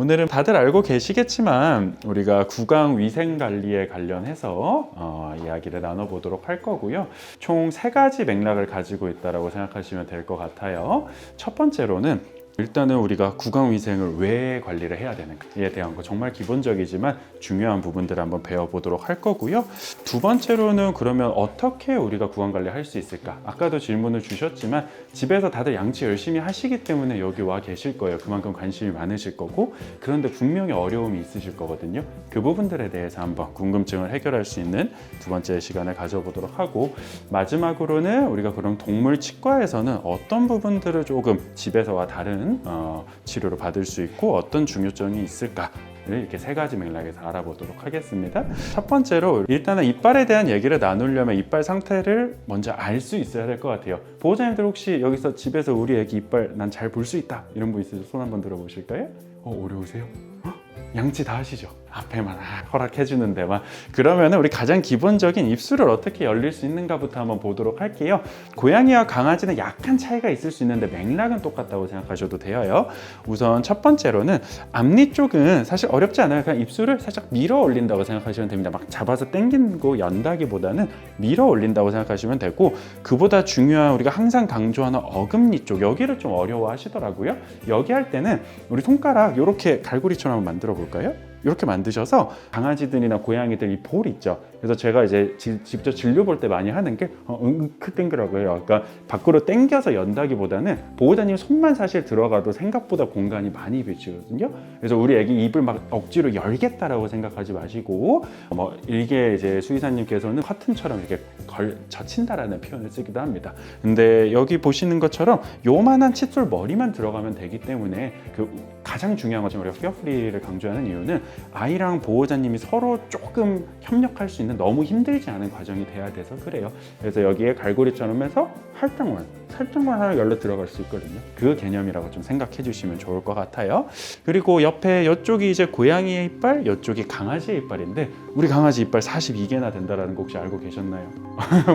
오늘은 다들 알고 계시겠지만 우리가 구강 위생 관리에 관련해서 이야기를 나눠보도록 할 거고요. 총 3가지 맥락을 가지고 있다고 생각하시면 될 것 같아요. 첫 번째로는 일단은 우리가 구강위생을 왜 관리를 해야 되는가에 대한 거 정말 기본적이지만 중요한 부분들을 한번 배워보도록 할 거고요. 두 번째로는 그러면 어떻게 우리가 구강관리 할 수 있을까? 아까도 질문을 주셨지만 집에서 다들 양치 열심히 하시기 때문에 여기 와 계실 거예요. 그만큼 관심이 많으실 거고, 그런데 분명히 어려움이 있으실 거거든요. 그 부분들에 대해서 한번 궁금증을 해결할 수 있는 두 번째 시간을 가져보도록 하고, 마지막으로는 우리가 그럼 동물 치과에서는 어떤 부분들을 조금 집에서와 다른 치료를 받을 수 있고 어떤 중요점이 있을까? 이렇게 3가지 맥락에서 알아보도록 하겠습니다. 첫 번째로 일단은 이빨에 대한 얘기를 나누려면 이빨 상태를 먼저 알 수 있어야 될 것 같아요. 보호자님들 혹시 여기서 집에서 우리 애기 이빨 난 잘 볼 수 있다 이런 분 있으세요? 손 한번 들어보실까요? 어려우세요? 양치 다 하시죠? 앞에만 허락해 주는 데만. 그러면은 우리 가장 기본적인 입술을 어떻게 열릴 수 있는가부터 한번 보도록 할게요. 고양이와 강아지는 약간 차이가 있을 수 있는데 맥락은 똑같다고 생각하셔도 돼요. 우선 첫 번째로는 앞니 쪽은 사실 어렵지 않아요. 그냥 입술을 살짝 밀어 올린다고 생각하시면 됩니다. 막 잡아서 당기고 연다기보다는 밀어 올린다고 생각하시면 되고, 그보다 중요한 우리가 항상 강조하는 어금니 쪽, 여기를 좀 어려워 하시더라고요. 여기 할 때는 우리 손가락 이렇게 갈고리처럼 한번 만들어 볼까요? 이렇게 만드셔서 강아지들이나 고양이들 이 볼 있죠. 그래서 제가 이제 직접 진료 볼 때 많이 하는 게 크 당기라고 해요. 그러니까 밖으로 당겨서 연다기보다는 보호자님 손만 사실 들어가도 생각보다 공간이 많이 비치거든요. 그래서 우리 애기 입을 막 억지로 열겠다라고 생각하지 마시고, 이게 이제 수의사님께서는 커튼처럼 이렇게 젖힌다라는 표현을 쓰기도 합니다. 근데 여기 보시는 것처럼 요만한 칫솔 머리만 들어가면 되기 때문에 가장 중요한 것은 우리가 피어프리를 강조하는 이유는 아이랑 보호자님이 서로 조금 협력할 수 있는, 너무 힘들지 않은 과정이 돼야 돼서 그래요. 그래서 여기에 갈고리처럼 해서 살짝만 하나 열려 들어갈 수 있거든요. 그 개념이라고 좀 생각해 주시면 좋을 것 같아요. 그리고 옆에 이쪽이 이제 고양이의 이빨, 이쪽이 강아지의 이빨인데 우리 강아지 이빨 42개나 된다는 거 혹시 알고 계셨나요?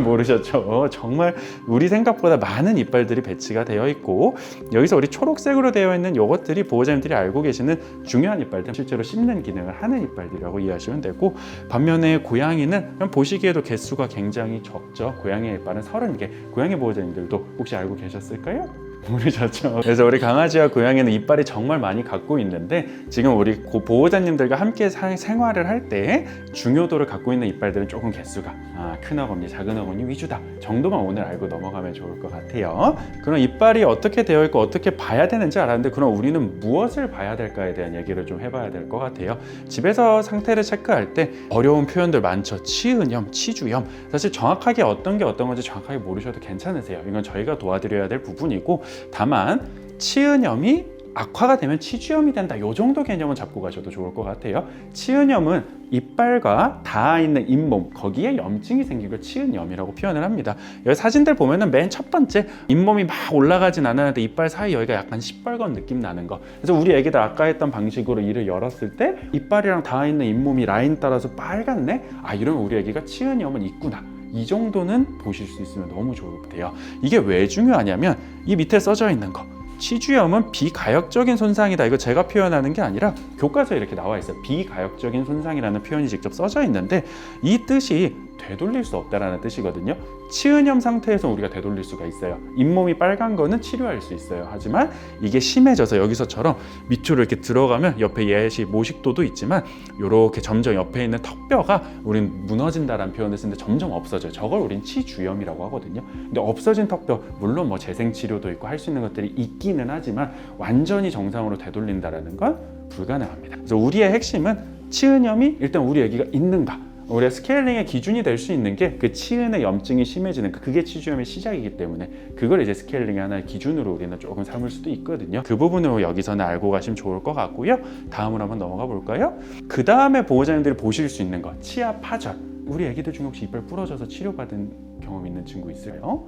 모르셨죠? 정말 우리 생각보다 많은 이빨들이 배치가 되어 있고, 여기서 우리 초록색으로 되어 있는 이것들이 보호자님들이 알고 계시는 중요한 이빨들, 실제로 씹는 기능을 하는 이빨들이라고 이해하시면 되고, 반면에 고양이는 그냥 보시기에도 개수가 굉장히 적죠. 고양이의 이빨은 30개. 고양이 보호자님들도 혹시 알고 계셨을까요? 모르셨죠? 그래서 우리 강아지와 고양이는 이빨이 정말 많이 갖고 있는데, 지금 우리 보호자님들과 함께 생활을 할 때 중요도를 갖고 있는 이빨들은 조금 개수가 큰 어금니, 작은 어금니 위주다 정도만 오늘 알고 넘어가면 좋을 것 같아요. 그럼 이빨이 어떻게 되어 있고 어떻게 봐야 되는지 알았는데, 그럼 우리는 무엇을 봐야 될까에 대한 얘기를 좀 해봐야 될 것 같아요. 집에서 상태를 체크할 때 어려운 표현들 많죠. 치은염, 치주염. 사실 정확하게 어떤 게 어떤 건지 정확하게 모르셔도 괜찮으세요. 이건 저희가 도와드려야 될 부분이고, 다만 치은염이 악화가 되면 치주염이 된다, 이 정도 개념은 잡고 가셔도 좋을 것 같아요. 치은염은 이빨과 닿아 있는 잇몸, 거기에 염증이 생기고 치은염이라고 표현을 합니다. 여기 사진들 보면은 맨 첫 번째 잇몸이 막 올라가진 않았는데 이빨 사이 여기가 약간 시뻘건 느낌 나는 거. 그래서 우리 애기들 아까 했던 방식으로 이를 열었을 때 이빨이랑 닿아 있는 잇몸이 라인 따라서 빨갛네? 이러면 우리 애기가 치은염은 있구나. 이 정도는 보실 수 있으면 너무 좋대요. 이게 왜 중요하냐면 이 밑에 써져 있는 거, 치주염은 비가역적인 손상이다. 이거 제가 표현하는 게 아니라 교과서에 이렇게 나와 있어요. 비가역적인 손상이라는 표현이 직접 써져 있는데, 이 뜻이 되돌릴 수 없다라는 뜻이거든요. 치은염 상태에서 우리가 되돌릴 수가 있어요. 잇몸이 빨간 거는 치료할 수 있어요. 하지만 이게 심해져서 여기서처럼 밑으로 이렇게 들어가면, 옆에 예시 모식도도 있지만 이렇게 점점 옆에 있는 턱뼈가 우린 무너진다라는 표현을 쓰는데 점점 없어져요. 저걸 우린 치주염이라고 하거든요. 근데 없어진 턱뼈, 물론 재생 치료도 있고 할 수 있는 것들이 있기는 하지만 완전히 정상으로 되돌린다라는 건 불가능합니다. 그래서 우리의 핵심은 치은염이 일단 우리 애기가 있는가, 우리가 스케일링의 기준이 될 수 있는 게 그 치은의 염증이 심해지는 그게 치주염의 시작이기 때문에 그걸 이제 스케일링의 하나의 기준으로 우리는 조금 삼을 수도 있거든요. 그 부분으로 여기서는 알고 가시면 좋을 것 같고요. 다음으로 한번 넘어가 볼까요? 그 다음에 보호자님들이 보실 수 있는 거, 치아 파절. 우리 애기들 중에 혹시 이빨 부러져서 치료받은 경험 있는 친구 있어요?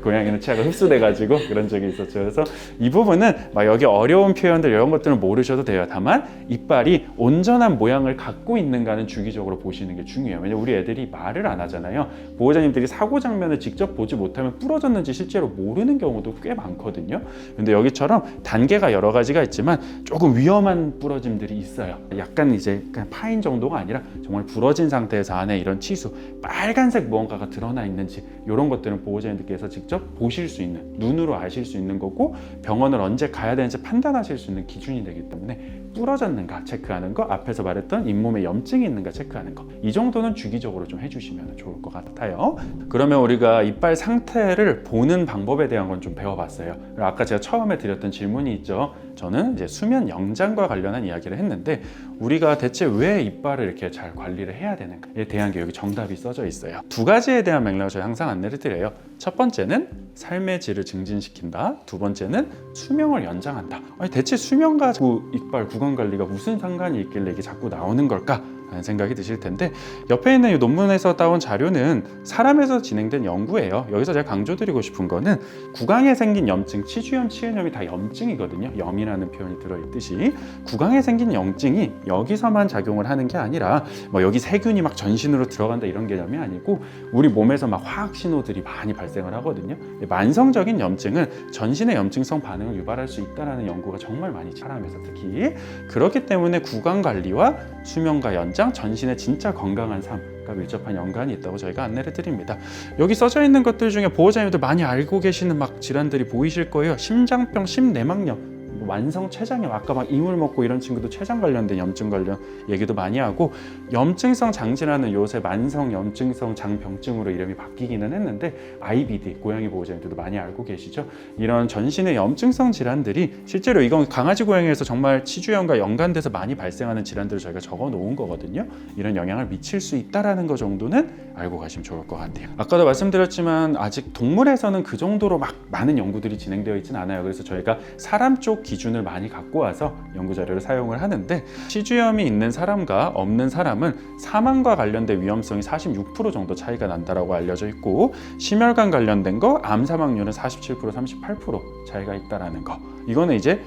고양이는 치아가 흡수돼가지고 그런 적이 있었죠. 그래서 이 부분은 막 여기 어려운 표현들 이런 것들은 모르셔도 돼요. 다만 이빨이 온전한 모양을 갖고 있는가는 주기적으로 보시는 게 중요해요. 왜냐면 우리 애들이 말을 안 하잖아요. 보호자님들이 사고 장면을 직접 보지 못하면 부러졌는지 실제로 모르는 경우도 꽤 많거든요. 근데 여기처럼 단계가 여러 가지가 있지만 조금 위험한 부러짐들이 있어요. 약간 이제 그냥 파인 정도가 아니라 정말 부러진 상태에서 안에 이런 치수, 빨간색 무언가가 드러나 있는지 이런 것들은 보호자님들께서 직접 보실 수 있는, 눈으로 아실 수 있는 거고 병원을 언제 가야 되는지 판단하실 수 있는 기준이 되기 때문에 부러졌는가 체크하는 거, 앞에서 말했던 잇몸에 염증이 있는가 체크하는 거, 이 정도는 주기적으로 좀 해주시면 좋을 것 같아요. 그러면 우리가 이빨 상태를 보는 방법에 대한 건 좀 배워봤어요. 아까 제가 처음에 드렸던 질문이 있죠. 저는 이제 수면 영장과 관련한 이야기를 했는데 우리가 대체 왜 이빨을 이렇게 잘 관리를 해야 되는가에 대한 게 여기 정답이 써져 있어요. 두 가지에 대한 맥락을 저희 항상 안내를 드려요. 첫 번째는 삶의 질을 증진시킨다. 두 번째는 수명을 연장한다. 아니, 대체 수명과 이빨 구강 관리가 무슨 상관이 있길래 이게 자꾸 나오는 걸까? 라는 생각이 드실 텐데 옆에 있는 이 논문에서 따온 자료는 사람에서 진행된 연구예요. 여기서 제가 강조드리고 싶은 거는 구강에 생긴 염증, 치주염, 치은염이 다 염증이거든요. 염이라는 표현이 들어있듯이 구강에 생긴 염증이 여기서만 작용을 하는 게 아니라 뭐 여기 세균이 막 전신으로 들어간다 이런 개념이 아니고 우리 몸에서 막 화학 신호들이 많이 발생을 하거든요. 만성적인 염증은 전신의 염증성 반응을 유발할 수 있다는 연구가 정말 많이 사람에서 특히 그렇기 때문에 구강 관리와 수명과 연장, 전신의 진짜 건강한 삶과 밀접한 연관이 있다고 저희가 안내를 드립니다. 여기 써져 있는 것들 중에 보호자님들 많이 알고 계시는 막 질환들이 보이실 거예요. 심장병, 심내막염, 만성 췌장염, 아까 막 이물 먹고 이런 친구도 췌장 관련된 염증 관련 얘기도 많이 하고 염증성 장질환은 요새 만성 염증성 장병증으로 이름이 바뀌기는 했는데 IBD, 고양이 보호자님들도 많이 알고 계시죠? 이런 전신의 염증성 질환들이 실제로 이건 강아지 고양이에서 정말 치주염과 연관돼서 많이 발생하는 질환들을 저희가 적어 놓은 거거든요. 이런 영향을 미칠 수 있다는 거 정도는 알고 가시면 좋을 것 같아요. 아까도 말씀드렸지만 아직 동물에서는 그 정도로 막 많은 연구들이 진행되어 있지는 않아요. 그래서 저희가 사람 쪽 기준을 많이 갖고 와서 연구 자료를 사용을 하는데 치주염이 있는 사람과 없는 사람은 사망과 관련된 위험성이 46% 정도 차이가 난다라고 알려져 있고 심혈관 관련된 거 암 사망률은 47%, 38% 차이가 있다라는 거. 이거는 이제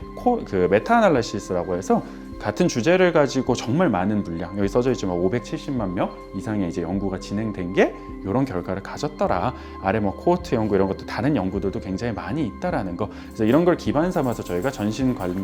메타 아날리시스라고 해서 같은 주제를 가지고 정말 많은 분량, 여기 써져 있지만 570만 명 이상의 이제 연구가 진행된 게 이런 결과를 가졌더라. 아래 뭐 코호트 연구 이런 것도 다른 연구들도 굉장히 많이 있다라는 거. 그래서 이런 걸 기반 삼아서 저희가 전신 관리,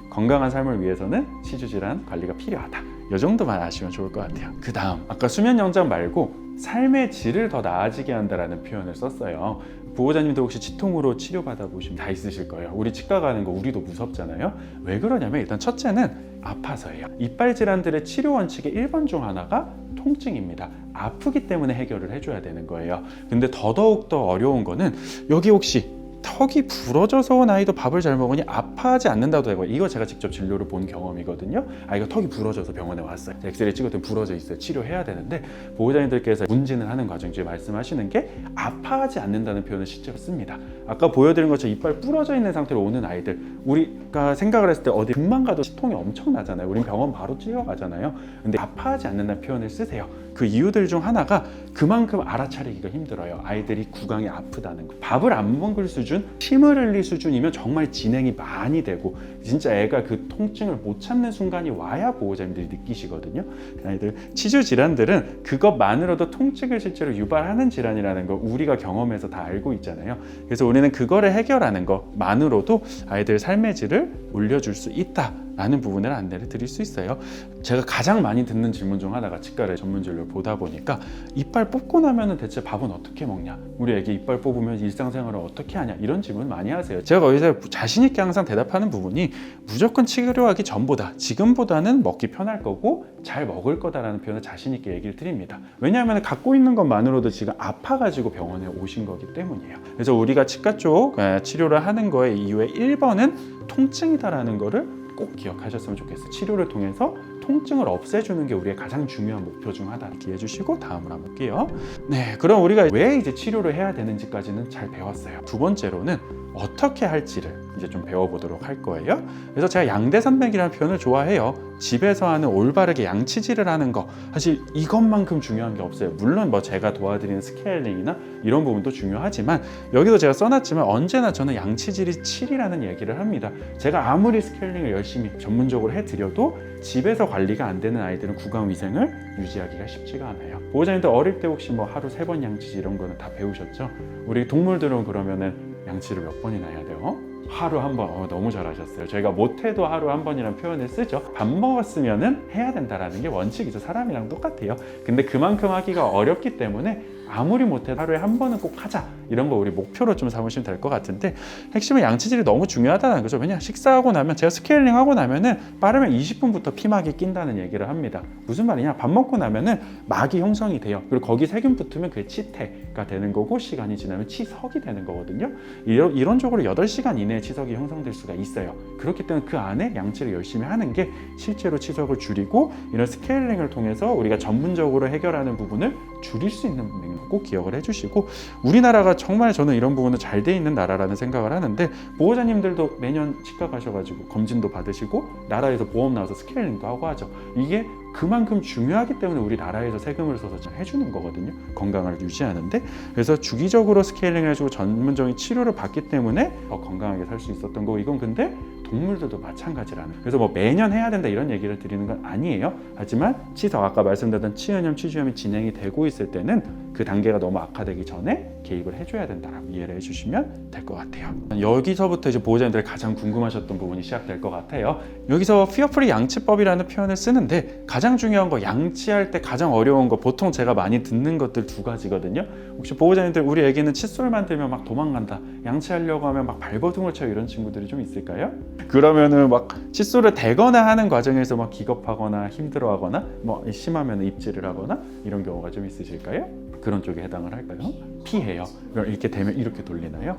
건강한 삶을 위해서는 치주 질환 관리가 필요하다. 이 정도만 아시면 좋을 것 같아요. 그 다음 아까 수면 영장 말고 삶의 질을 더 나아지게 한다라는 표현을 썼어요. 보호자님도 혹시 치통으로 치료받아 보시면 다 있으실 거예요. 우리 치과 가는 거 우리도 무섭잖아요. 왜 그러냐면 일단 첫째는 아파서예요. 이빨 질환들의 치료 원칙의 1번 중 하나가 통증입니다. 아프기 때문에 해결을 해줘야 되는 거예요. 근데 더더욱 더 어려운 거는 여기 혹시 턱이 부러져서 온 아이도 밥을 잘 먹으니 아파하지 않는다도 되고 이거 제가 직접 진료를 본 경험이거든요. 아이가 턱이 부러져서 병원에 왔어요. 엑스레이 찍었더니 부러져 있어요. 치료해야 되는데 보호자님들께서 문진을 하는 과정 중에 말씀하시는 게 아파하지 않는다는 표현을 실제로 씁니다. 아까 보여드린 것처럼 이빨 부러져 있는 상태로 오는 아이들 우리가 생각을 했을 때 어디 금방 가도 치통이 엄청 나잖아요. 우린 병원 바로 뛰어가잖아요. 근데 아파하지 않는다는 표현을 쓰세요. 그 이유들 중 하나가 그만큼 알아차리기가 힘들어요. 아이들이 구강이 아프다는 거. 밥을 안 먹을 수준, 침을 흘릴 수준이면 정말 진행이 많이 되고 진짜 애가 그 통증을 못 참는 순간이 와야 보호자님들이 느끼시거든요. 아이들 치주 질환들은 그것만으로도 통증을 실제로 유발하는 질환이라는 거 우리가 경험해서 다 알고 있잖아요. 그래서 우리는 그거를 해결하는 것만으로도 아이들 삶의 질을 올려줄 수 있다 라는 부분을 안내를 드릴 수 있어요. 제가 가장 많이 듣는 질문 중 하나가 치과를 전문 진료를 보다 보니까 이빨 뽑고 나면 대체 밥은 어떻게 먹냐, 우리 애기 이빨 뽑으면 일상생활을 어떻게 하냐, 이런 질문 많이 하세요. 제가 거기서 자신 있게 항상 대답하는 부분이 무조건 치료하기 전보다 지금보다는 먹기 편할 거고 잘 먹을 거다라는 표현을 자신 있게 얘기를 드립니다. 왜냐하면 갖고 있는 것만으로도 지금 아파가지고 병원에 오신 거기 때문이에요. 그래서 우리가 치과 쪽 치료를 하는 거의 이유의 1번은 통증이다라는 거를 꼭 기억하셨으면 좋겠어요. 치료를 통해서 통증을 없애주는 게 우리의 가장 중요한 목표 중 하나. 기억해 주시고 다음으로 한번 볼게요. 네, 그럼 우리가 왜 이제 치료를 해야 되는지까지는 잘 배웠어요. 두 번째로는 어떻게 할지를 이제 좀 배워보도록 할 거예요. 그래서 제가 양대산맥이라는 표현을 좋아해요. 집에서 하는 올바르게 양치질을 하는 거, 사실 이것만큼 중요한 게 없어요. 물론 뭐 제가 도와드리는 스케일링이나 이런 부분도 중요하지만, 여기도 제가 써놨지만 언제나 저는 양치질이 7이라는 얘기를 합니다. 제가 아무리 스케일링을 열심히 전문적으로 해드려도 집에서 관리가 안 되는 아이들은 구강위생을 유지하기가 쉽지가 않아요. 보호자님들 어릴 때 혹시 뭐 하루 3번 양치질 이런 거는 다 배우셨죠? 우리 동물들은 그러면은 양치를 몇 번이나 해야 돼요? 하루 한 번. 너무 잘하셨어요. 저희가 못해도 하루 한 번이라는 표현을 쓰죠. 밥 먹었으면은 해야 된다라는 게 원칙이죠. 사람이랑 똑같아요. 근데 그만큼 하기가 어렵기 때문에 아무리 못해도 하루에 한 번은 꼭 하자, 이런 거 우리 목표로 좀 삼으시면 될 것 같은데, 핵심은 양치질이 너무 중요하다는 거죠. 왜냐, 식사하고 나면, 제가 스케일링 하고 나면은 빠르면 20분부터 피막이 낀다는 얘기를 합니다. 무슨 말이냐, 밥 먹고 나면은 막이 형성이 돼요. 그리고 거기 세균 붙으면 그게 치태가 되는 거고, 시간이 지나면 치석이 되는 거거든요. 이론적으로 8시간 이내에 치석이 형성될 수가 있어요. 그렇기 때문에 그 안에 양치를 열심히 하는 게 실제로 치석을 줄이고, 이런 스케일링을 통해서 우리가 전문적으로 해결하는 부분을 줄일 수 있는 맥락 꼭 기억을 해주시고, 우리나라가 정말 저는 이런 부분은 잘 돼 있는 나라라는 생각을 하는데, 보호자님들도 매년 치과 가셔가지고 검진도 받으시고 나라에서 보험 나와서 스케일링도 하고 하죠. 이게 그만큼 중요하기 때문에 우리 나라에서 세금을 써서 해주는 거거든요. 건강을 유지하는데. 그래서 주기적으로 스케일링을 해주고 전문적인 치료를 받기 때문에 더 건강하게 살 수 있었던 거고, 이건 근데 동물들도 마찬가지라는. 그래서 뭐 매년 해야 된다 이런 얘기를 드리는 건 아니에요. 하지만 치석, 아까 말씀드렸던 치은염, 치주염이 진행이 되고 있을 때는 그 단계가 너무 악화되기 전에 개입을 해줘야 된다라고 이해를 해주시면 될 것 같아요. 여기서부터 이제 보호자님들이 가장 궁금하셨던 부분이 시작될 것 같아요. 여기서 피어프리 양치법이라는 표현을 쓰는데, 가장 중요한 거, 양치할 때 가장 어려운 거, 보통 제가 많이 듣는 것들 2가지거든요. 혹시 보호자님들, 우리 애기는 칫솔만 들면 막 도망간다, 양치하려고 하면 막 발버둥을 쳐요, 이런 친구들이 좀 있을까요? 그러면은 막 칫솔을 대거나 하는 과정에서 막 기겁하거나 힘들어하거나, 뭐 심하면 입질을 하거나 이런 경우가 좀 있으실까요? 그런 쪽에 해당을 할까요? 피해요. 그럼 이렇게 되면 이렇게 돌리나요?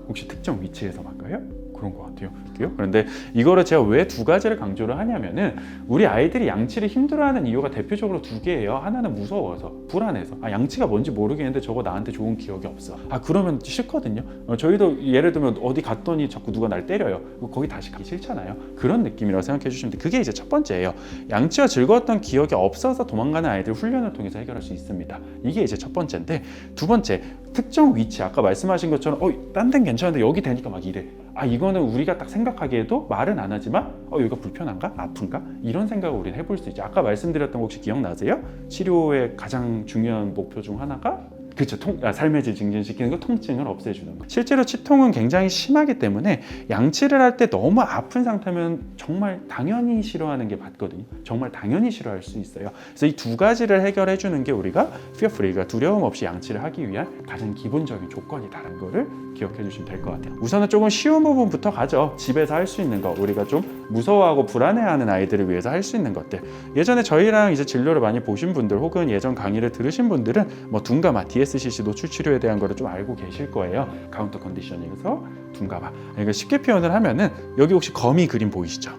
혹시 특정 위치에서 막아요? 그런 것 같아요. 그런데 이거를 제가 왜 2가지를 강조를 하냐면은, 우리 아이들이 양치를 힘들어하는 이유가 대표적으로 2개예요. 하나는 무서워서, 불안해서. 양치가 뭔지 모르겠는데 저거 나한테 좋은 기억이 없어. 그러면 싫거든요. 저희도 예를 들면 어디 갔더니 자꾸 누가 날 때려요. 거기 다시 가기 싫잖아요. 그런 느낌이라고 생각해 주시면 돼요. 그게 이제 첫 번째예요. 양치가 즐거웠던 기억이 없어서 도망가는 아이들 훈련을 통해서 해결할 수 있습니다. 이게 이제 첫 번째인데, 2번째, 특정 위치, 아까 말씀하신 것처럼 딴 데는 괜찮은데 여기 되니까 막 이래. 이거는 우리가 딱 생각하기에도 말은 안 하지만 여기가 불편한가? 아픈가? 이런 생각을 우리는 해볼 수 있죠. 아까 말씀드렸던 거 혹시 기억나세요? 치료의 가장 중요한 목표 중 하나가 그렇죠. 삶의 질 증진시키는 거, 통증을 없애주는 거. 실제로 치통은 굉장히 심하기 때문에 양치를 할 때 너무 아픈 상태면 정말 당연히 싫어하는 게 맞거든요. 정말 당연히 싫어할 수 있어요. 그래서 이 2가지를 해결해 주는 게 우리가 fear free가 두려움 없이 양치를 하기 위한 가장 기본적인 조건이다라는 거를 기억해 주시면 될 것 같아요. 우선은 조금 쉬운 부분부터 가죠. 집에서 할 수 있는 거, 우리가 좀 무서워하고 불안해하는 아이들을 위해서 할 수 있는 것들. 예전에 저희랑 이제 진료를 많이 보신 분들, 혹은 예전 강의를 들으신 분들은 뭐 둔가마, DSCC 노출 치료에 대한 거를 좀 알고 계실 거예요. 카운터 컨디셔닝에서 둔가마. 그러니까 쉽게 표현을 하면은, 여기 혹시 거미 그림 보이시죠?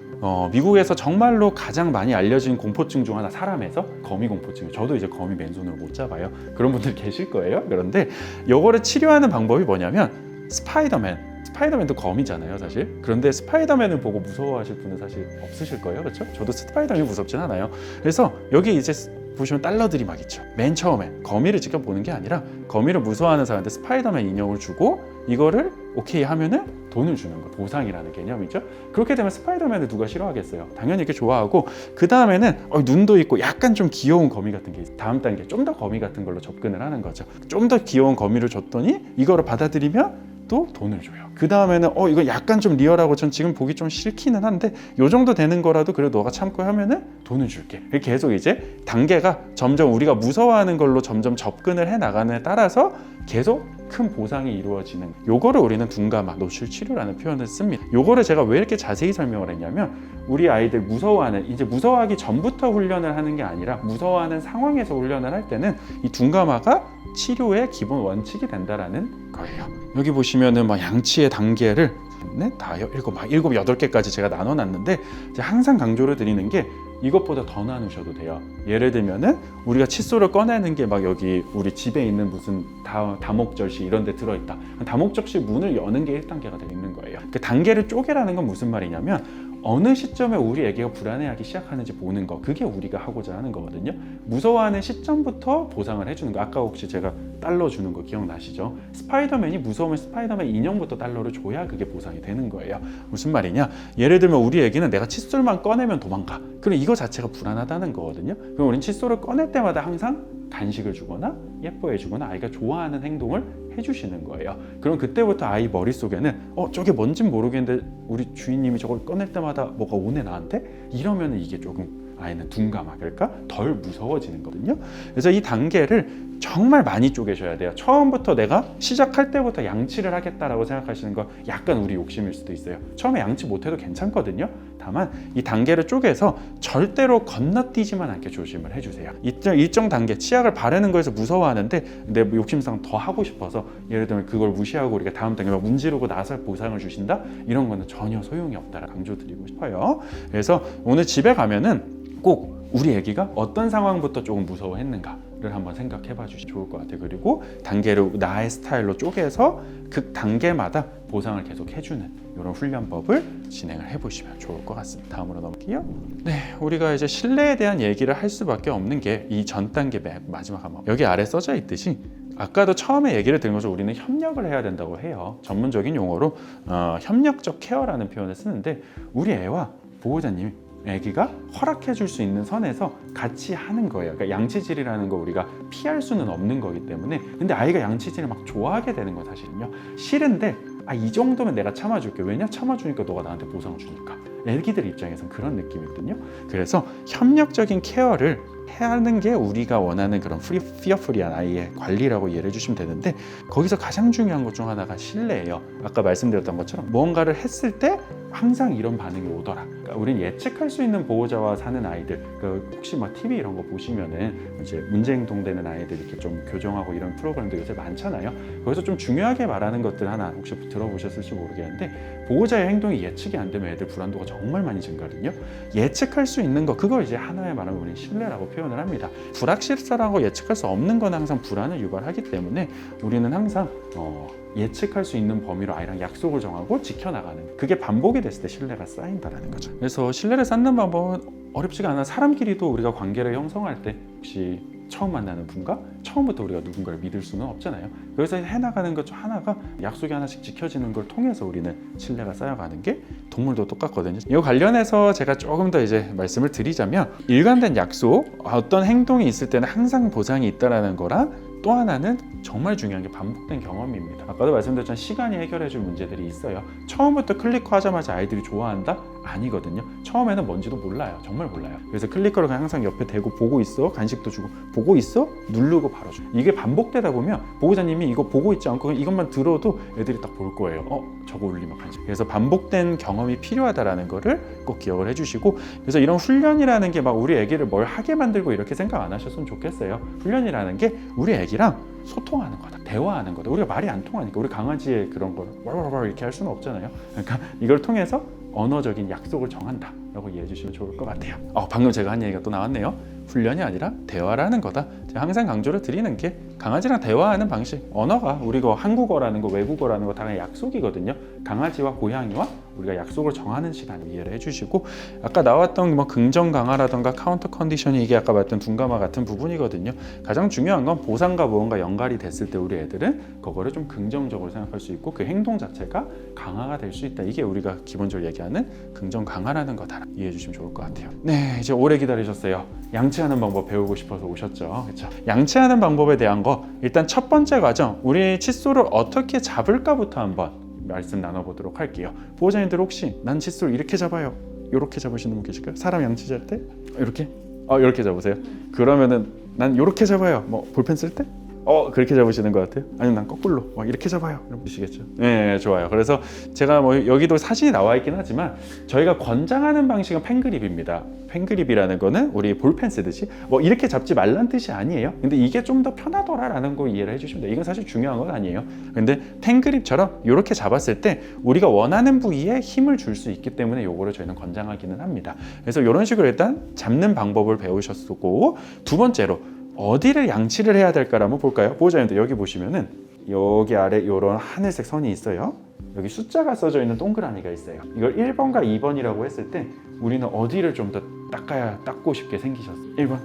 미국에서 정말로 가장 많이 알려진 공포증 중 하나, 사람에서 거미 공포증. 저도 이제 거미 맨손으로 못 잡아요. 그런 분들 계실 거예요. 그런데 이거를 치료하는 방법이 뭐냐면, 스파이더맨도 거미잖아요, 사실. 그런데 스파이더맨을 보고 무서워하실 분은 사실 없으실 거예요, 그렇죠? 저도 스파이더맨이 무섭진 않아요. 그래서 여기 이제 보시면 달러들이 막 있죠. 맨 처음에 거미를 직접 보는 게 아니라, 거미를 무서워하는 사람한테 스파이더맨 인형을 주고 이거를 오케이 하면은 돈을 주는 거, 보상이라는 개념이죠. 그렇게 되면 스파이더맨을 누가 싫어하겠어요? 당연히 이렇게 좋아하고, 그 다음에는 눈도 있고 약간 좀 귀여운 거미 같은 게 다음 단계, 좀 더 거미 같은 걸로 접근을 하는 거죠. 좀 더 귀여운 거미를 줬더니 이거를 받아들이면 또 돈을 줘요. 그 다음에는 이거 약간 좀 리얼하고 전 지금 보기 좀 싫기는 한데 요 정도 되는 거라도 그래도 너가 참고 하면은 돈을 줄게. 계속 이제 단계가 점점 우리가 무서워하는 걸로 점점 접근을 해 나가는 데 따라서 계속 큰 보상이 이루어지는, 요거를 우리는 둔가마, 노출 치료라는 표현을 씁니다. 요거를 제가 왜 이렇게 자세히 설명을 했냐면, 우리 아이들 무서워하는, 이제 무서워하기 전부터 훈련을 하는 게 아니라 무서워하는 상황에서 훈련을 할 때는 이 둔가마가 치료의 기본 원칙이 된다라는 거예요. 여기 보시면은 막 양치의 단계를 7, 8개까지 제가 나눠놨는데, 이제 항상 강조를 드리는 게, 이것보다 더 나누셔도 돼요. 예를 들면은 우리가 칫솔을 꺼내는 게 막 여기 우리 집에 있는 무슨 다목적시 이런 데 들어있다. 다목적시 문을 여는 게 1단계가 되는 거예요. 그 단계를 쪼개라는 건 무슨 말이냐면 어느 시점에 우리 애기가 불안해하기 시작하는지 보는 거, 그게 우리가 하고자 하는 거거든요. 무서워하는 시점부터 보상을 해주는 거. 아까 혹시 제가 달러 주는 거 기억나시죠? 스파이더맨이 무서우면 스파이더맨 인형부터 달러를 줘야 그게 보상이 되는 거예요. 무슨 말이냐? 예를 들면 우리 애기는 내가 칫솔만 꺼내면 도망가. 그럼 이거 자체가 불안하다는 거거든요. 그럼 우린 칫솔을 꺼낼 때마다 항상 간식을 주거나 예뻐해 주거나 아이가 좋아하는 행동을 해주시는 거예요. 그럼 그때부터 아이 머릿속에는 저게 뭔진 모르겠는데 우리 주인님이 저걸 꺼낼 때마다 뭐가 오네 나한테? 이러면 이게 조금 아이는 둔감할까? 덜 무서워지는 거거든요. 그래서 이 단계를 정말 많이 쪼개셔야 돼요. 처음부터 내가 시작할 때부터 양치를 하겠다라고 생각하시는 거 약간 우리 욕심일 수도 있어요. 처음에 양치 못해도 괜찮거든요. 다만 이 단계를 쪼개서 절대로 건너뛰지만 않게 조심을 해주세요. 일정 단계 치약을 바르는 거에서 무서워하는데 내 욕심상 더 하고 싶어서 예를 들면 그걸 무시하고 우리가 다음 단계 막 문지르고 나서 보상을 주신다? 이런 거는 전혀 소용이 없다라 강조드리고 싶어요. 그래서 오늘 집에 가면은 꼭 우리 애기가 어떤 상황부터 조금 무서워했는가를 한번 생각해 봐 주시면 좋을 것 같아요. 그리고 단계를 나의 스타일로 쪼개서 그 단계마다 보상을 계속 해주는 이런 훈련법을 진행을 해보시면 좋을 것 같습니다. 다음으로 넘길게요. 네, 우리가 이제 신뢰에 대한 얘기를 할 수밖에 없는 게 이 전 단계 마지막 한번 여기 아래 써져 있듯이 아까도 처음에 얘기를 드린 것처럼 우리는 협력을 해야 된다고 해요. 전문적인 용어로 협력적 케어라는 표현을 쓰는데 우리 애와 보호자님이 애기가 허락해 줄 수 있는 선에서 같이 하는 거예요. 그러니까 양치질이라는 거 우리가 피할 수는 없는 거기 때문에 근데 아이가 양치질을 막 좋아하게 되는 거 사실은요. 싫은데 이 정도면 내가 참아줄게. 왜냐? 참아주니까 너가 나한테 보상 주니까. 애기들 입장에서는 그런 느낌이거든요. 그래서 협력적인 케어를 하는 게 우리가 원하는 그런 피어프리한 아이의 관리라고 이해를 해주시면 되는데 거기서 가장 중요한 것 중 하나가 신뢰예요. 아까 말씀드렸던 것처럼 무언가를 했을 때 항상 이런 반응이 오더라. 그러니까 우린 예측할 수 있는 보호자와 사는 아이들, 혹시 막 TV 이런 거 보시면은 이제 문제 행동되는 아이들 이렇게 좀 교정하고 이런 프로그램도 요새 많잖아요. 거기서 좀 중요하게 말하는 것들 하나 혹시 들어보셨을지 모르겠는데 보호자의 행동이 예측이 안 되면 애들 불안도가 정말 많이 증가하거든요. 예측할 수 있는 거 그걸 이제 하나의 말하면 우리는 신뢰라고 표현을 합니다. 불확실성하고 예측할 수 없는 건 항상 불안을 유발하기 때문에 우리는 항상 예측할 수 있는 범위로 아이랑 약속을 정하고 지켜나가는 그게 반복이 됐을 때 신뢰가 쌓인다는 거죠. 그래서 신뢰를 쌓는 방법은 어렵지가 않아. 사람끼리도 우리가 관계를 형성할 때 혹시 처음 만나는 분과 처음부터 우리가 누군가를 믿을 수는 없잖아요. 그래서 해나가는 것 중 하나가 약속이 하나씩 지켜지는 걸 통해서 우리는 신뢰가 쌓여가는 게 동물도 똑같거든요. 이 관련해서 제가 조금 더 이제 말씀을 드리자면 일관된 약속, 어떤 행동이 있을 때는 항상 보상이 있다라는 거랑 또 하나는 정말 중요한 게 반복된 경험입니다. 아까도 말씀드렸지만 시간이 해결해줄 문제들이 있어요. 처음부터 클리커 하자마자 아이들이 좋아한다? 아니거든요. 처음에는 뭔지도 몰라요. 정말 몰라요. 그래서 클리커를 그냥 항상 옆에 대고 보고 있어. 간식도 주고 보고 있어? 누르고 바로 줘. 이게 반복되다 보면 보호자님이 이거 보고 있지 않고 이것만 들어도 애들이 딱 볼 거예요. 저거 울리면 간식. 그래서 반복된 경험이 필요하다라는 거를 꼭 기억을 해주시고 그래서 이런 훈련이라는 게 막 우리 애기를 뭘 하게 만들고 이렇게 생각 안 하셨으면 좋겠어요. 훈련이라는 게 우리 애기랑 소통하는 거다. 대화하는 거다. 우리가 말이 안 통하니까 우리 강아지의 그런 걸 이렇게 할 수는 없잖아요. 그러니까 이걸 통해서 언어적인 약속을 정한다 라고 이해해 주시면 좋을 것 같아요. 방금 제가 한 얘기가 또 나왔네요. 훈련이 아니라 대화라는 거다. 제가 항상 강조를 드리는 게 강아지랑 대화하는 방식, 언어가 우리가 한국어라는 거 외국어라는 거 다 그냥 약속이거든요. 강아지와 고양이와 우리가 약속을 정하는 시간 이해를 해주시고 아까 나왔던 뭐 긍정 강화라던가 카운터 컨디션이 이게 아까 말했던 둔감화 같은 부분이거든요. 가장 중요한 건 보상과 무언가 연관이 됐을 때 우리 애들은 그거를 좀 긍정적으로 생각할 수 있고 그 행동 자체가 강화가 될 수 있다. 이게 우리가 기본적으로 얘기하는 긍정 강화라는 거다. 이해해 주시면 좋을 것 같아요. 네, 이제 오래 기다리셨어요. 양치하는 방법 배우고 싶어서 오셨죠. 그렇죠? 양치하는 방법에 대한 거 일단 첫 번째 과정 우리 칫솔을 어떻게 잡을까부터 한번 말씀 나눠보도록 할게요. 보호자님들 혹시 난 칫솔 이렇게 잡아요. 이렇게 잡으시는 분 계실까요? 사람 양치할 때 이렇게? 이렇게 잡으세요. 그러면은 난 이렇게 잡아요. 뭐 볼펜 쓸 때? 그렇게 잡으시는 것 같아요? 아니면 난 거꾸로 이렇게 잡아요. 이런 보시겠죠? 네, 좋아요. 그래서 제가 뭐 여기도 사진이 나와 있긴 하지만 저희가 권장하는 방식은 펜그립입니다. 펜그립이라는 거는 우리 볼펜 쓰듯이 이렇게 잡지 말란 뜻이 아니에요. 근데 이게 좀 더 편하더라라는 거 이해를 해주시면 돼요. 이건 사실 중요한 건 아니에요. 근데 펜그립처럼 이렇게 잡았을 때 우리가 원하는 부위에 힘을 줄 수 있기 때문에 요거를 저희는 권장하기는 합니다. 그래서 이런 식으로 일단 잡는 방법을 배우셨고, 두 번째로 어디를 양치를 해야 될까를 한번 볼까요? 보호자님들 여기 보시면은 여기 아래 이런 하늘색 선이 있어요. 여기 숫자가 써져 있는 동그라미가 있어요. 이걸 1번과 2번이라고 했을 때 우리는 어디를 좀 더 닦고 싶게 생기셨어요? 1번.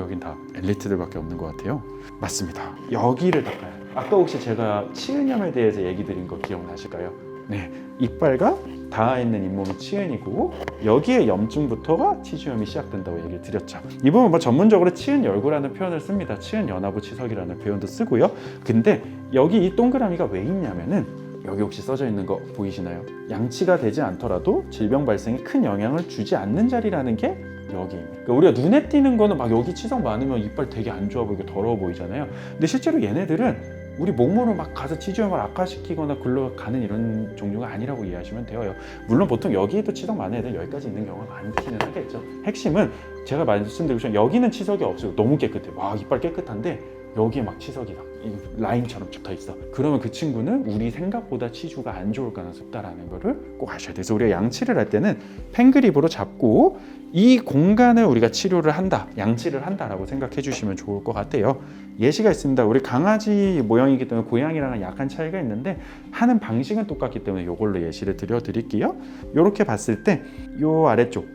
여긴 다 엘리트들밖에 없는 것 같아요. 맞습니다. 여기를 닦아요. 아까 혹시 제가 치은염에 대해서 얘기 드린 거 기억나실까요? 네, 이빨과 닿아 있는 잇몸이 치은이고 여기에 염증부터가 치주염이 시작된다고 얘기를 드렸죠. 이 부분 전문적으로 치은열구라는 표현을 씁니다. 치은연화부 치석이라는 표현도 쓰고요. 근데 여기 이 동그라미가 왜 있냐면은 여기 혹시 써져 있는 거 보이시나요? 양치가 되지 않더라도 질병 발생에 큰 영향을 주지 않는 자리라는 게 여기입니다. 그러니까 우리가 눈에 띄는 거는 막 여기 치석 많으면 이빨 되게 안 좋아 보이고 더러워 보이잖아요. 근데 실제로 얘네들은 우리 몸으로 막 가서 치주염을 악화시키거나 굴러가는 이런 종류가 아니라고 이해하시면 돼요. 물론 보통 여기에도 치석 많은 애들 여기까지 있는 경우가 많기는 하겠죠. 핵심은 제가 말씀드리고 여기는 치석이 없어요. 너무 깨끗해. 와, 이빨 깨끗한데 여기에 막 치석이 라인처럼 붙어 있어. 그러면 그 친구는 우리 생각보다 치주가 안 좋을 가능성이 있다는 거를 꼭 아셔야 돼요. 그래서 우리가 양치를 할 때는 펜그립으로 잡고 이 공간을 우리가 치료를 한다, 양치를 한다라고 생각해 주시면 좋을 것 같아요. 예시가 있습니다. 우리 강아지 모형이기 때문에 고양이랑은 약간 차이가 있는데 하는 방식은 똑같기 때문에 이걸로 예시를 드릴게요. 이렇게 봤을 때 이 아래쪽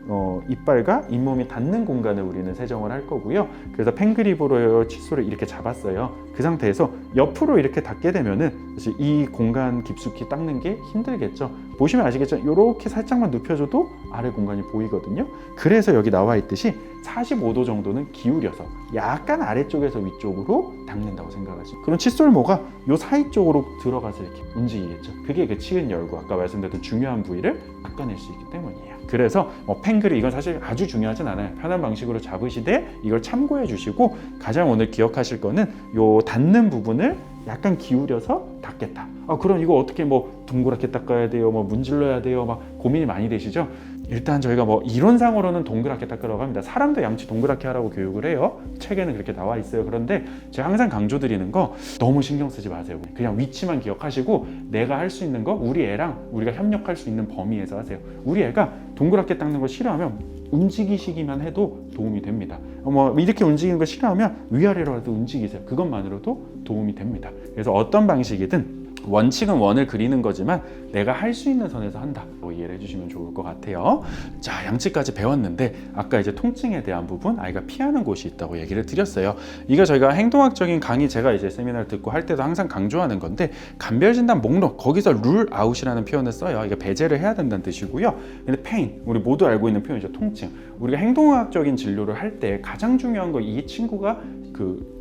이빨과 잇몸이 닿는 공간을 우리는 세정을 할 거고요. 그래서 펜그립으로 칫솔을 이렇게 잡았어요. 그 상태에서 옆으로 이렇게 닿게 되면은 사실 이 공간 깊숙이 닦는 게 힘들겠죠. 보시면 아시겠죠? 이렇게 살짝만 눕혀줘도 아래 공간이 보이거든요. 그래서 여기 나와 있듯이 45도 정도는 기울여서 약간 아래쪽에서 위쪽으로 닦는다고 생각하시면, 그럼 칫솔모가 요 사이 쪽으로 들어가서 이렇게 움직이겠죠. 그게 그 치은열구, 아까 말씀드렸던 중요한 부위를 닦아낼 수 있기 때문이에요. 그래서 펜그립 이건 사실 아주 중요하진 않아요. 편한 방식으로 잡으시되 이걸 참고해 주시고, 가장 오늘 기억하실 거는 요 닿는 부분을 약간 기울여서 닦겠다. 그럼 이거 어떻게 동그랗게 닦아야 돼요? 문질러야 돼요? 막 고민이 많이 되시죠? 일단 저희가 이론상으로는 동그랗게 닦으라고 합니다. 사람도 양치 동그랗게 하라고 교육을 해요. 책에는 그렇게 나와 있어요. 그런데 제가 항상 강조드리는 거 너무 신경 쓰지 마세요. 그냥 위치만 기억하시고 내가 할 수 있는 거 우리 애랑 우리가 협력할 수 있는 범위에서 하세요. 우리 애가 동그랗게 닦는 거 싫어하면 움직이시기만 해도 도움이 됩니다. 이렇게 움직이는 거 싫어하면 위아래로라도 움직이세요. 그것만으로도 도움이 됩니다. 그래서 어떤 방식이든 원칙은 원을 그리는 거지만 내가 할 수 있는 선에서 한다, 이해를 해주시면 좋을 것 같아요. 자, 양치까지 배웠는데 아까 이제 통증에 대한 부분, 아이가 피하는 곳이 있다고 얘기를 드렸어요. 이거 저희가 행동학적인 강의, 제가 이제 세미나를 듣고 할 때도 항상 강조하는 건데, 감별진단 목록, 거기서 룰 아웃이라는 표현을 써요. 이거 배제를 해야 된다는 뜻이고요. 근데 페인, 우리 모두 알고 있는 표현이죠. 통증. 우리가 행동학적인 진료를 할 때 가장 중요한 거, 이 친구가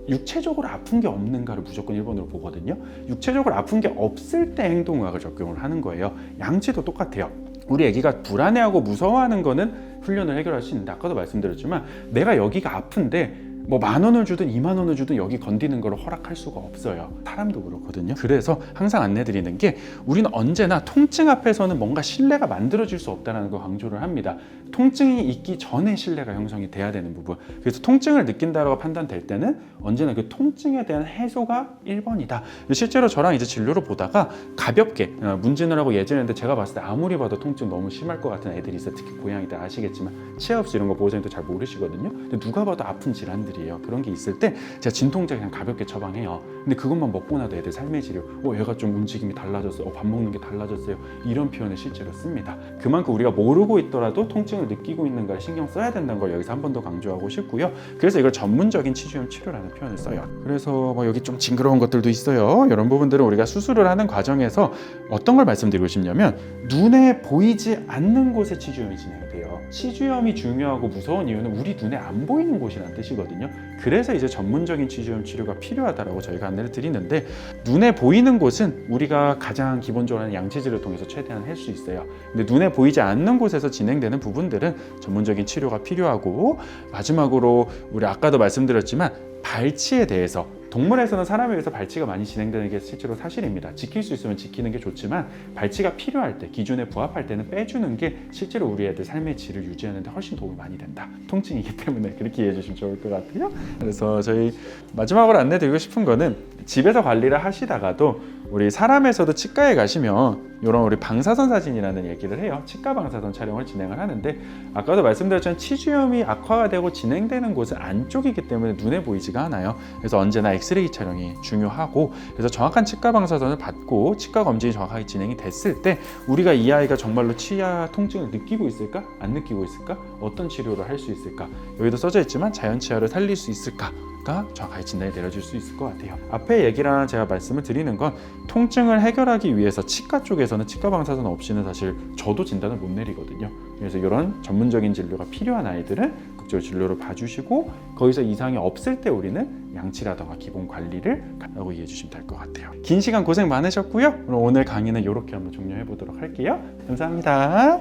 육체적으로 아픈 게 없는가를 무조건 1번으로 보거든요. 육체적으로 아픈 게 없을 때 행동의학을 적용을 하는 거예요. 양치도 똑같아요. 우리 애기가 불안해하고 무서워하는 거는 훈련을 해결할 수 있는데, 아까도 말씀드렸지만 내가 여기가 아픈데 10,000원을 주든 20,000원을 주든 여기 건드는 걸 허락할 수가 없어요. 사람도 그렇거든요. 그래서 항상 안내드리는 게, 우리는 언제나 통증 앞에서는 뭔가 신뢰가 만들어질 수 없다는 걸 강조를 합니다. 통증이 있기 전에 신뢰가 형성이 돼야 되는 부분. 그래서 통증을 느낀다고 판단될 때는 언제나 그 통증에 대한 해소가 1번이다. 실제로 저랑 이제 진료를 보다가 가볍게 문진을 하고 예전에 제가 봤을 때 아무리 봐도 통증 너무 심할 것 같은 애들이 있어요. 특히 고양이들 아시겠지만 치아흡수 이런 거 보호자님도 잘 모르시거든요. 근데 누가 봐도 아픈 질환들이 그런 게 있을 때 제가 진통제 그냥 가볍게 처방해요. 근데 그것만 먹고 나도 애들 삶의 질을 얘가 좀 움직임이 달라졌어요. 밥 먹는 게 달라졌어요. 이런 표현을 실제로 씁니다. 그만큼 우리가 모르고 있더라도 통증을 느끼고 있는가를 신경 써야 된다는 걸 여기서 한 번 더 강조하고 싶고요. 그래서 이걸 전문적인 치주염 치료라는 표현을 써요. 그래서 여기 좀 징그러운 것들도 있어요. 이런 부분들은 우리가 수술을 하는 과정에서 어떤 걸 말씀드리고 싶냐면, 눈에 보이지 않는 곳에 치주염이 진행돼요. 치주염이 중요하고 무서운 이유는 우리 눈에 안 보이는 곳이라는 뜻이거든요. 그래서 이제 전문적인 치주염 치료가 필요하다라고 저희가 안내를 드리는데, 눈에 보이는 곳은 우리가 가장 기본적으로 하는 양치질을 통해서 최대한 할 수 있어요. 근데 눈에 보이지 않는 곳에서 진행되는 부분들은 전문적인 치료가 필요하고, 마지막으로 우리 아까도 말씀드렸지만 발치에 대해서 동물에서는 사람에 의해서 발치가 많이 진행되는 게 실제로 사실입니다. 지킬 수 있으면 지키는 게 좋지만 발치가 필요할 때, 기준에 부합할 때는 빼주는 게 실제로 우리 애들 삶의 질을 유지하는 데 훨씬 도움이 많이 된다. 통증이기 때문에 그렇게 이해해 주시면 좋을 것 같아요. 그래서 저희 마지막으로 안내드리고 싶은 거는 집에서 관리를 하시다가도 우리 사람에서도 치과에 가시면 이런 우리 방사선 사진이라는 얘기를 해요. 치과 방사선 촬영을 진행을 하는데 아까도 말씀드렸지만 치주염이 악화가 되고 진행되는 곳은 안쪽이기 때문에 눈에 보이지가 않아요. 그래서 언제나 엑스레이 촬영이 중요하고, 그래서 정확한 치과 방사선을 받고 치과 검진이 정확하게 진행이 됐을 때 우리가 이 아이가 정말로 치아 통증을 느끼고 있을까? 안 느끼고 있을까? 어떤 치료를 할 수 있을까? 여기도 써져 있지만 자연 치아를 살릴 수 있을까? 가 정확하게 진단이 내려질 수 있을 것 같아요. 앞에 얘기랑 제가 말씀을 드리는 건 통증을 해결하기 위해서 치과 쪽에서는 치과 방사선 없이는 사실 저도 진단을 못 내리거든요. 그래서 이런 전문적인 진료가 필요한 아이들은 극적으로 진료를 봐주시고 거기서 이상이 없을 때 우리는 양치라던가 기본 관리를 하고 이해해 주시면 될 것 같아요. 긴 시간 고생 많으셨고요. 오늘 강의는 이렇게 한번 종료해 보도록 할게요. 감사합니다.